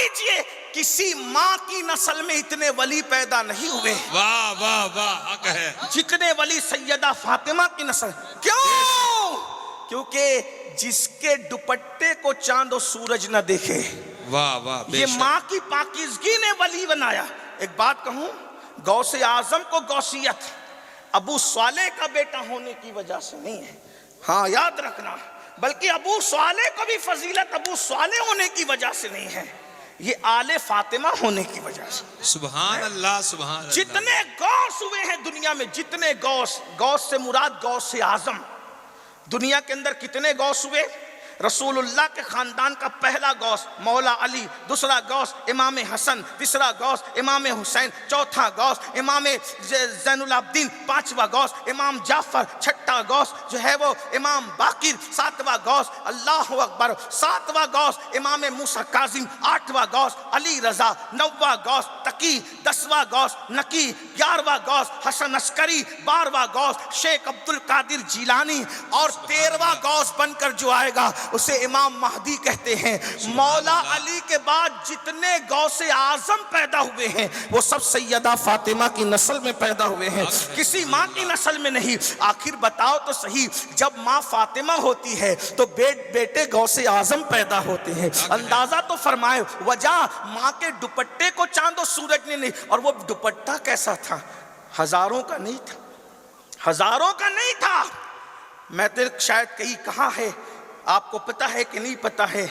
لیجئے کسی ماں کی نسل میں اتنے ولی پیدا نہیں ہوئے واہ واہ واہ، حق ہے۔ جتنے ولی سیدہ فاطمہ کی نسل۔ کیوں؟ کیونکہ جس کے دوپٹے کو چاند و سورج نہ دیکھے، واہ واہ، بے یہ شک۔ ماں کی پاکیزگی نے ولی بنایا۔ ایک بات کہوں، غوث اعظم کو غوثیت ابو صالح کا بیٹا ہونے کی وجہ سے نہیں ہے، ہاں یاد رکھنا، بلکہ ابو صالح کو بھی فضیلت ابو صالح ہونے کی وجہ سے نہیں ہے، یہ آل فاطمہ ہونے کی وجہ سے۔ سبحان اللہ، سبحان اللہ۔ جتنے غوث ہوئے ہیں دنیا میں، جتنے غوث سے مراد غوث اعظم، دنیا کے اندر کتنے غوث ہوئے؟ رسول اللہ کے خاندان کا پہلا غوث مولا علی، دوسرا غوث امام حسن، تیسرا غوث امام حسین، چوتھا غوث امام زین العابدین، پانچواں غوث امام جعفر، چھٹا غوث جو ہے وہ امام باقر، ساتواں غوث اللہ اکبر، ساتواں غوث امام موسیٰ کاظم، آٹھواں غوث علی رضا، نواں غوث تقی، دسواں غوث نقی، گیارہواں غوث حسن عسکری، بارہواں غوث شیخ عبد القادر جیلانی، اور 13واں غوث بن کر جو آئے گا اسے امام مہدی کہتے ہیں۔ مولا علی کے بعد جتنے غوث اعظم پیدا ہوئے ہیں وہ سب سیدہ فاطمہ کی نسل میں پیدا ہوئے ہیں، کسی ماں کی نسل میں نہیں۔ آخر بتاؤ تو صحیح، جب ماں فاطمہ ہوتی ہے تو بیٹے غوث اعظم پیدا ہوتے ہیں۔ اندازہ تو فرمائے، وجہ ماں کے دوپٹے کو چاند و سورج نے نہیں، اور وہ دوپٹہ کیسا تھا؟ ہزاروں کا نہیں تھا، ہزاروں کا نہیں تھا۔ میں تو شاید کہیں کہا ہے، آپ کو پتہ ہے کہ نہیں پتہ ہے،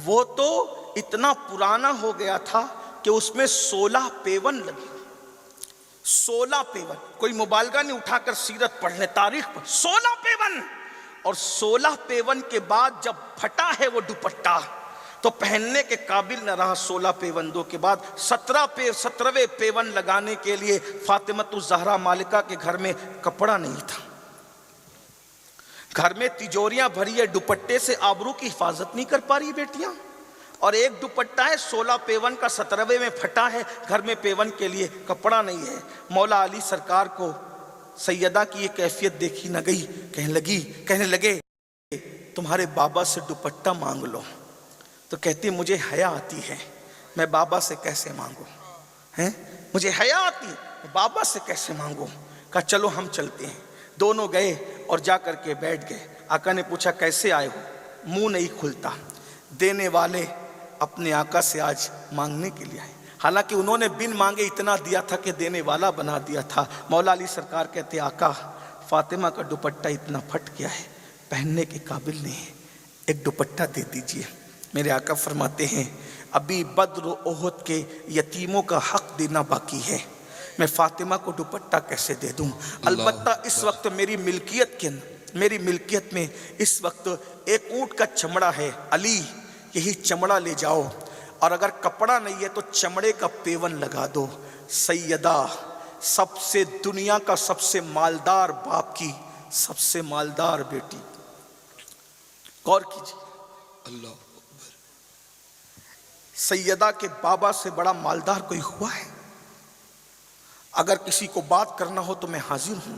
وہ تو اتنا پرانا ہو گیا تھا کہ اس میں 16 پیون لگے، 16 پیون۔ کوئی مبالغہ نہیں، اٹھا کر سیرت پڑھ لیں، تاریخ پر 16 پیون۔ اور 16 پیون کے بعد جب پھٹا ہے وہ دوپٹہ تو پہننے کے قابل نہ رہا۔ 16 پیوندوں کے بعد 17ویں پیون لگانے کے لیے فاطمۃ الزہرا مالکہ کے گھر میں کپڑا نہیں تھا، گھر میں تجوریاں بھری ہے، دوپٹے سے آبرو کی حفاظت نہیں کر پا رہی بیٹیاں، اور ایک دوپٹہ ہے 16 پیون کا 17ویں میں پھٹا ہے، گھر میں پیون کے لیے کپڑا نہیں ہے۔ مولا علی سرکار کو سیدہ کی یہ کیفیت دیکھی نہ گئی، کہنے لگے تمہارے بابا سے دوپٹہ مانگ لو۔ تو کہتی مجھے حیا آتی ہے، میں بابا سے کیسے مانگوں؟ مجھے حیا آتی ہے، بابا سے کیسے مانگوں؟ کہا چلو ہم چلتے ہیں۔ دونوں گئے اور جا کر کے بیٹھ گئے۔ آقا نے پوچھا کیسے آئے ہو؟ منہ نہیں کھلتا۔ دینے والے اپنے آقا سے آج مانگنے کے لیے آئے، حالانکہ انہوں نے بن مانگے اتنا دیا تھا کہ دینے والا بنا دیا تھا۔ مولا علی سرکار کہتے آقا فاطمہ کا دوپٹہ اتنا پھٹ گیا ہے، پہننے کے قابل نہیں ہے، ایک دوپٹہ دے دیجئے۔ میرے آقا فرماتے ہیں ابھی بدر و احد کے یتیموں کا حق دینا باقی ہے، میں فاطمہ کو دوپٹہ کیسے دے دوں؟ البتہ اس وقت میری ملکیت میں اس وقت ایک اونٹ کا چمڑا ہے، علی یہی چمڑا لے جاؤ، اور اگر کپڑا نہیں ہے تو چمڑے کا پیون لگا دو۔ سیدہ سب سے دنیا کا سب سے مالدار باپ کی سب سے مالدار بیٹی، غور کیجیے، اللہ سیدہ کے بابا سے بڑا مالدار کوئی ہوا ہے؟ اگر کسی کو بات کرنا ہو تو میں حاضر ہوں۔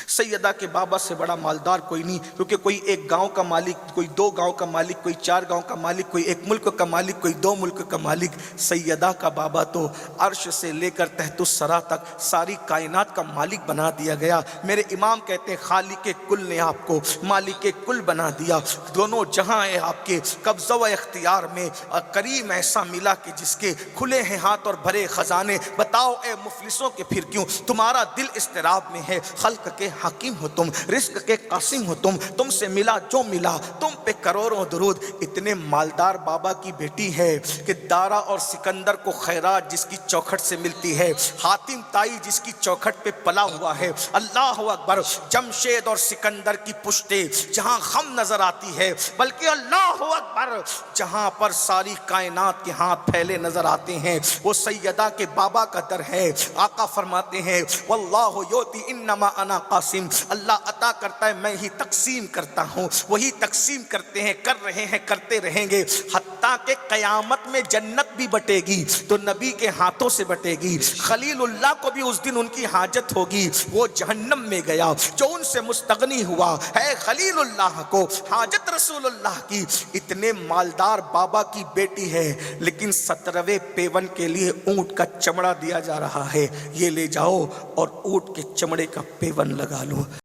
سیدہ کے بابا سے بڑا مالدار کوئی نہیں، کیونکہ کوئی ایک گاؤں کا مالک، کوئی 2 گاؤں کا مالک، کوئی 4 گاؤں کا مالک، کوئی 1 ملک کا مالک، کوئی 2 ملک کا مالک۔ سیدہ کا بابا تو عرش سے لے کر تحت الثری تک ساری کائنات کا مالک بنا دیا گیا۔ میرے امام کہتے ہیں خالق کل نے آپ کو مالک کل بنا دیا، دونوں جہاں ہیں آپ کے قبضہ و اختیار میں۔ کریم ایسا ملا کہ جس کے کھلے ہیں ہاتھ اور بھرے خزانے، بتاؤ اے مفلسوں کے پھر کیوں تمہارا دل اضطراب میں ہے؟ خلق کے حکیم ہو تم، رزق کے قاسم ہو تم سے ملا جو ملا، تم پہ کروڑوں درود۔ اتنے مالدار بابا کی بیٹی ہے کہ دارا اور سکندر کو خیرات جس کی چوکھٹ سے ملتی ہے، حاتم تائی جس کی چوکھٹ پہ پلا ہوا ہے۔ اللہ اکبر، جمشید اور سکندر کی پشتے جہاں خم نظر آتی ہے، بلکہ اللہ اکبر جہاں پر ساری کائنات کے ہاتھ پھیلے نظر آتے ہیں، وہ سیدہ کے بابا کا در ہے۔ آقا فرماتے ہیں واللہ یوتی انما انا القاسم، اللہ عطا کرتا ہے میں ہی تقسیم کرتا ہوں، وہی تقسیم کرتے ہیں، کر رہے ہیں، کرتے رہیں گے، حتیٰ کہ قیامت میں جنت بھی بٹے گی تو نبی کے ہاتھوں سے بٹے گی۔ خلیل اللہ کو بھی اس دن ان کی حاجت ہوگی، وہ جہنم میں گیا، جو ان سے مستغنی ہوا ہے خلیل اللہ کو حاجت رسول اللہ کی۔ اتنے مالدار بابا کی بیٹی ہے لیکن 17ویں پیون کے لیے اونٹ کا چمڑا دیا جا رہا ہے، یہ لے جاؤ اور اونٹ کے چمڑے کا پیون لگا لو۔